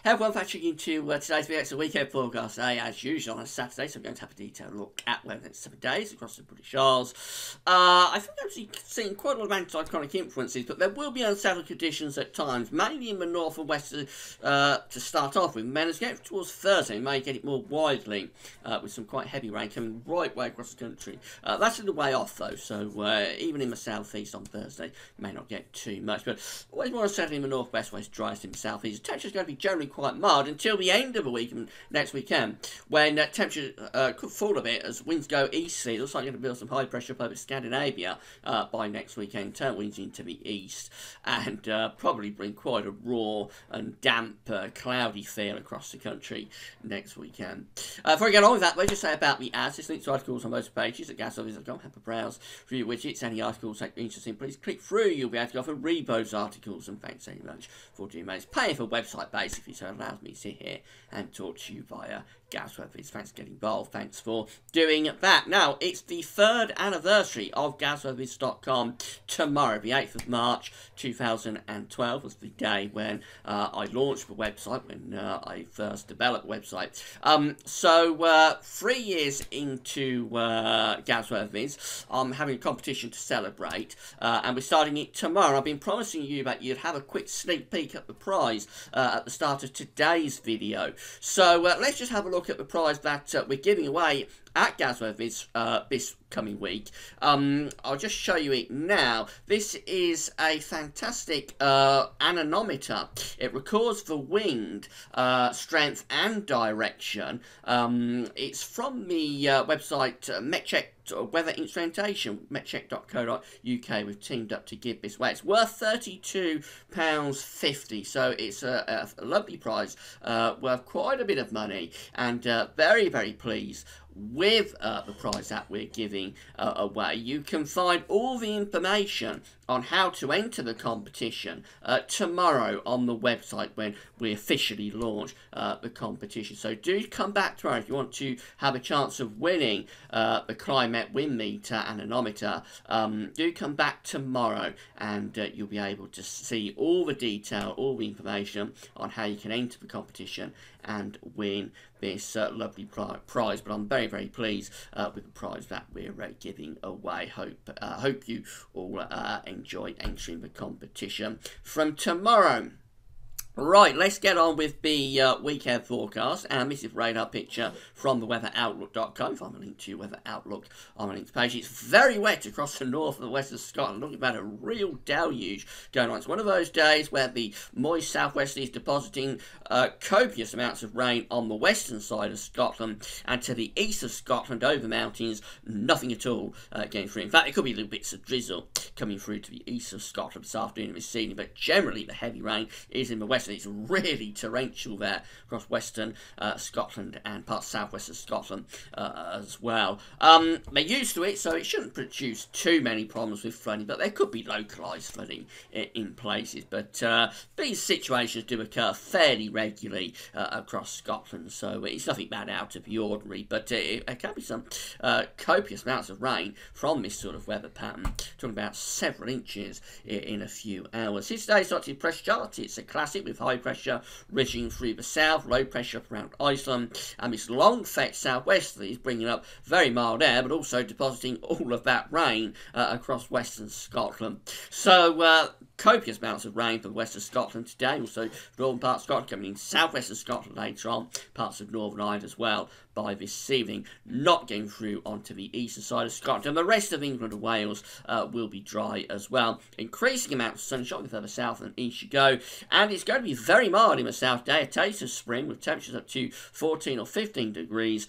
Hey everyone, thanks for tuning into today's video. It's a weekend forecast day as usual on a Saturday, so I'm going to have a detailed look at weather the next 7 days across the British Isles. I think I'm actually seeing quite a lot of anticyclonic influences, but there will be unsettled conditions at times, mainly in the north and west to start off with. And then as we get towards Thursday, we may get it more widely with some quite heavy rain coming right way across the country. That's in the way off though, so even in the southeast on Thursday, may not get too much, but always more unsettled in the northwest, where it's driest in the southeast. The temperature is going to be generally quite mild until the end of the week and next weekend, when temperature could fall a bit as winds go easterly. It looks like you're going to build some high pressure up over Scandinavia by next weekend, turn winds into the east, and probably bring quite a raw and damp, cloudy feel across the country next weekend. Before we get on with that, let's just say about the ads. There's links to articles on most pages at gasoffice.com. Have a browse, review widgets, any articles that you're interested in. Please click through. You'll be able to go off and read those articles, and thanks very much for doing that. It's paying for website basically, so it allows me to sit here and talk to you via Gasworthies. Thanks for getting involved. Thanks for doing that. Now, it's the 3rd anniversary of Gasworthies.com tomorrow. The 8th of March 2012 was the day when I launched the website, when I first developed the website. So 3 years into Gasworthies, I'm having a competition to celebrate, and we're starting it tomorrow. I've been promising you that you'd have a quick sneak peek at the prize at the start of today's video. So let's just have a look at the prize that we're giving away at Gasworthies this coming week. I'll just show you it now. This is a fantastic anemometer. It records the wind, strength and direction. It's from the website MetCheck Weather Instrumentation, metcheck.co.uk. We've teamed up to give this away. It's worth £32.50, so it's a lovely prize, worth quite a bit of money, and very, very pleased with the prize that we're giving away. You can find all the information on how to enter the competition tomorrow on the website when we officially launch the competition. So do come back tomorrow if you want to have a chance of winning the Climate Wind Meter anemometer. Do come back tomorrow, and you'll be able to see all the detail, all the information on how you can enter the competition and win this lovely prize. But I'm very, very pleased with the prize that we're giving away. Hope you all enjoy entering the competition from tomorrow. Right, let's get on with the weekend forecast, and this is radar picture from the weatheroutlook.com. If I'm a link to Weather Outlook on my links page, it's very wet across the north and the west of Scotland. Looking about a real deluge going on. It's one of those days where the moist southwesterly is depositing copious amounts of rain on the western side of Scotland, and to the east of Scotland over the mountains, nothing at all getting through. In fact, there could be little bits of drizzle coming through to the east of Scotland this afternoon and this evening, but generally the heavy rain is in the west. It's really torrential there across western Scotland and parts southwest of Scotland as well. They're used to it, so it shouldn't produce too many problems with flooding, but there could be localised flooding in places. But these situations do occur fairly regularly across Scotland, so it's nothing bad out of the ordinary, but there can be some copious amounts of rain from this sort of weather pattern, talking about several inches in a few hours. Here's today's Arctic pressure chart. It's a classic with high pressure ridging through the south, low pressure up around Iceland, and this long fetch southwesterly is bringing up very mild air, but also depositing all of that rain across western Scotland. So copious amounts of rain for the west of Scotland today, also northern parts of Scotland coming in, southwestern Scotland later on, parts of Northern Ireland as well by this evening, not getting through onto the eastern side of Scotland, and the rest of England and Wales will be dry as well. Increasing amounts of sunshine the further south and east you go, and it's going to be very mild in the south day, a taste of spring with temperatures up to 14 or 15 degrees.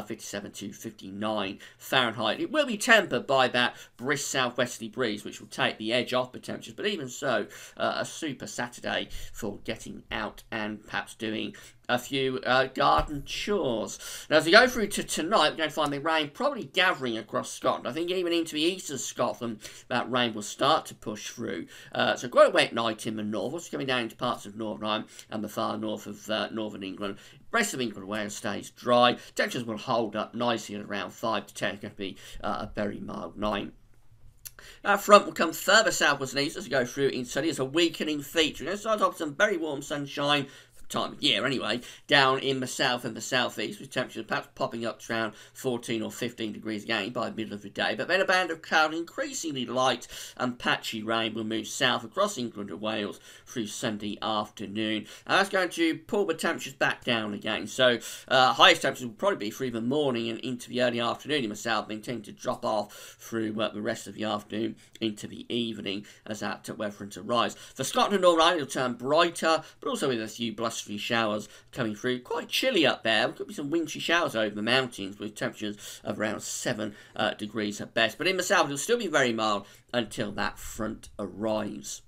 57 to 59 Fahrenheit. It will be tempered by that brisk southwesterly breeze, which will take the edge off the temperatures, but even so, a super Saturday for getting out and perhaps doing a few garden chores. Now, as we go through to tonight, we're going to find the rain probably gathering across Scotland. I think even into the east of Scotland, that rain will start to push through. So quite a wet night in the north, also coming down into parts of Northern Ireland and the far north of northern England. The rest of England and Wales stays dry. Temperatures will hold up nicely at around 5 to 10. It's going to be a very mild night. That front will come further southwards and east as we go through in sunny. It's a weakening feature. We're going to start off with some very warm sunshine time of year anyway, down in the south and the southeast, with temperatures perhaps popping up to around 14 or 15 degrees again by the middle of the day. But then a band of cloud, increasingly light and patchy rain, will move south across England and Wales through Sunday afternoon. And that's going to pull the temperatures back down again. So highest temperatures will probably be through the morning and into the early afternoon in the south, then tend to drop off through the rest of the afternoon into the evening as that weather front arrives. For Scotland all right, it'll turn brighter, but also with a few blustery showers coming through. Quite chilly up there. There could be some wintry showers over the mountains with temperatures of around 7 degrees at best. But in the south, it'll still be very mild until that front arrives.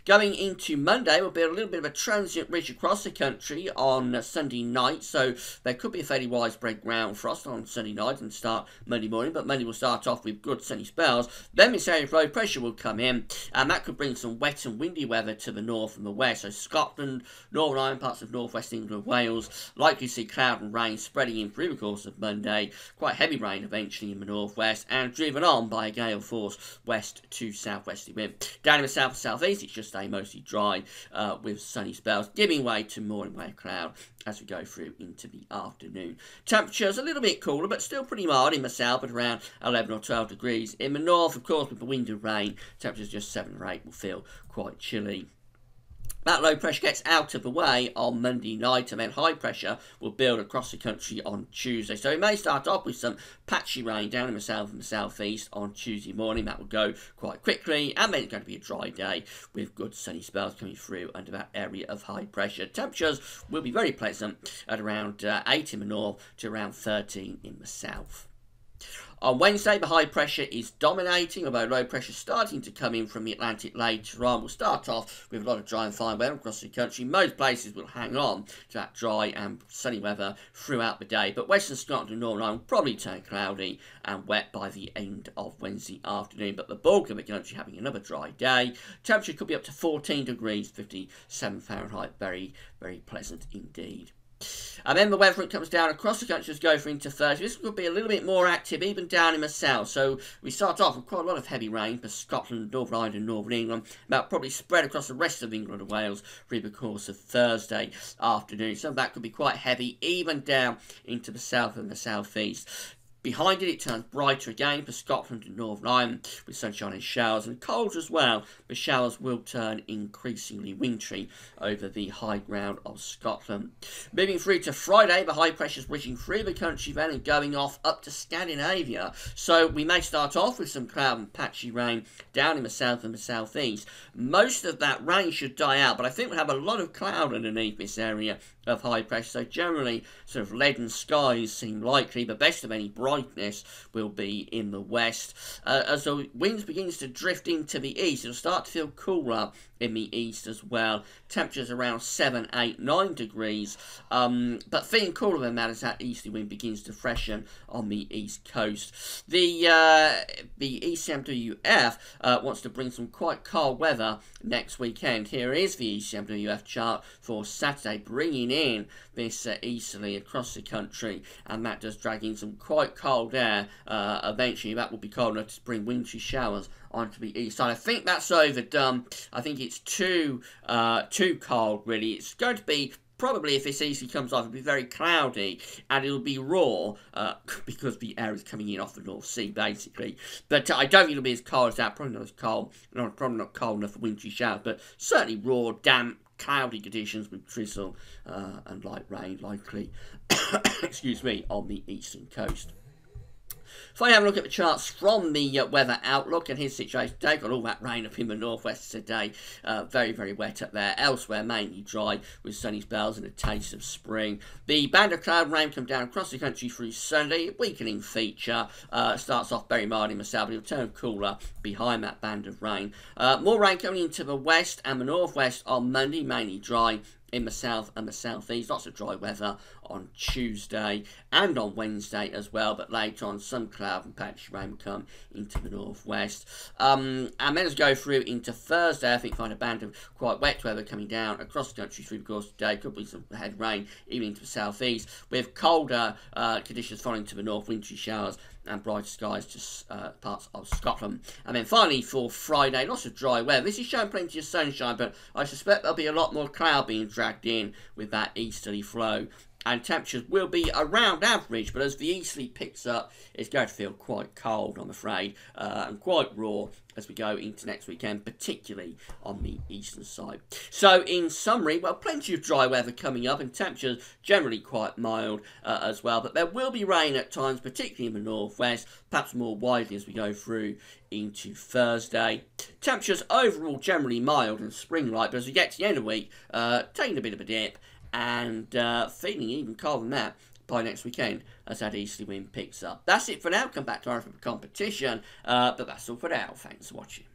Going into Monday, will be a little bit of a transient ridge across the country on Sunday night, so there could be a fairly widespread ground frost on Sunday night and start Monday morning, but Monday will start off with good sunny spells. Then this area of low pressure will come in, and that could bring some wet and windy weather to the north and the west. So Scotland, Northern Ireland, parts of northwest England and Wales, likely to see cloud and rain spreading in through the course of Monday. Quite heavy rain eventually in the northwest, and driven on by a gale force west to southwesterly wind. Down in the south and southeast, it's just stay mostly dry with sunny spells, giving way to more and more cloud as we go through into the afternoon. Temperatures a little bit cooler, but still pretty mild in the south at around 11 or 12 degrees. In the north, of course, with the wind and rain, temperatures just 7 or 8 will feel quite chilly. That low pressure gets out of the way on Monday night, and then high pressure will build across the country on Tuesday. So it may start off with some patchy rain down in the south and the southeast on Tuesday morning. That will go quite quickly, and then it's going to be a dry day with good sunny spells coming through under that area of high pressure. Temperatures will be very pleasant at around 8 in the north to around 13 in the south. On Wednesday, the high pressure is dominating, although low pressure is starting to come in from the Atlantic later on. We'll start off with a lot of dry and fine weather across the country. Most places will hang on to that dry and sunny weather throughout the day, but Western Scotland and Northern Ireland will probably turn cloudy and wet by the end of Wednesday afternoon, but the bulk of the country having another dry day. Temperature could be up to 14 degrees, 57 Fahrenheit. Very, very pleasant indeed. And then the weather front comes down across the country as we go for into Thursday. This could be a little bit more active, even down in the south. So we start off with quite a lot of heavy rain for Scotland, Northern Ireland and Northern England. About probably spread across the rest of England and Wales through the course of Thursday afternoon. Some of that could be quite heavy, even down into the south and the southeast. Behind it turns brighter again for Scotland and Northern Ireland with sunshine and showers, and cold as well. The showers will turn increasingly wintry over the high ground of Scotland. Moving through to Friday, the high pressure is reaching through the country then and going off up to Scandinavia. So we may start off with some cloud and patchy rain down in the south and the southeast. Most of that rain should die out, but I think we'll have a lot of cloud underneath this area of high pressure, so generally sort of leaden skies seem likely. The best of any brightness will be in the west. As the winds begins to drift into the east, it'll start to feel cooler in the east as well. Temperatures around 7, 8, 9 degrees, but feeling cooler than that as that easterly wind begins to freshen on the east coast. The ECMWF wants to bring some quite cold weather next weekend. Here is the ECMWF chart for Saturday, bringing in this easterly across the country, and that does drag in some quite cold air. Eventually that will be cold enough to bring wintry showers onto the east side. I think that's overdone. I think it's too cold, really. It's going to be, probably if this easterly comes off, it'll be very cloudy and it'll be raw because the air is coming in off the North Sea, basically. But I don't think it'll be as cold as that. Probably not as cold. Probably not cold enough for wintry showers, but certainly raw, damp, cloudy conditions with drizzle and light rain likely excuse me, on the eastern coast. If I have a look at the charts from the Weather Outlook, and here's the situation today. Got all that rain up in the northwest today. Very, very wet up there. Elsewhere, mainly dry with sunny spells and a taste of spring. The band of cloud rain come down across the country through Sunday. Weakening feature. Starts off very mild in the south, but it'll turn cooler behind that band of rain. More rain coming into the west and the northwest on Monday, mainly dry in the south and the southeast. Lots of dry weather on Tuesday and on Wednesday as well, but later on some cloud and patchy rain will come into the northwest. And then as we go through into Thursday, I think find a band of quite wet weather coming down across the country through the course of the day. Could be some heavy rain even into the southeast, with colder conditions following to the north, wintry showers and bright skies to parts of Scotland. And then finally for Friday, lots of dry weather. This is showing plenty of sunshine, but I suspect there'll be a lot more cloud being dragged in with that easterly flow. And temperatures will be around average, but as the easterly picks up, it's going to feel quite cold, I'm afraid, and quite raw as we go into next weekend, particularly on the eastern side. So, in summary, well, plenty of dry weather coming up, and temperatures generally quite mild as well, but there will be rain at times, particularly in the northwest, perhaps more widely as we go through into Thursday. Temperatures overall generally mild and spring-like, but as we get to the end of the week, taking a bit of a dip, and feeling even colder than that by next weekend as that easterly wind picks up. That's it for now. Come back to our competition, but that's all for now. Thanks for watching.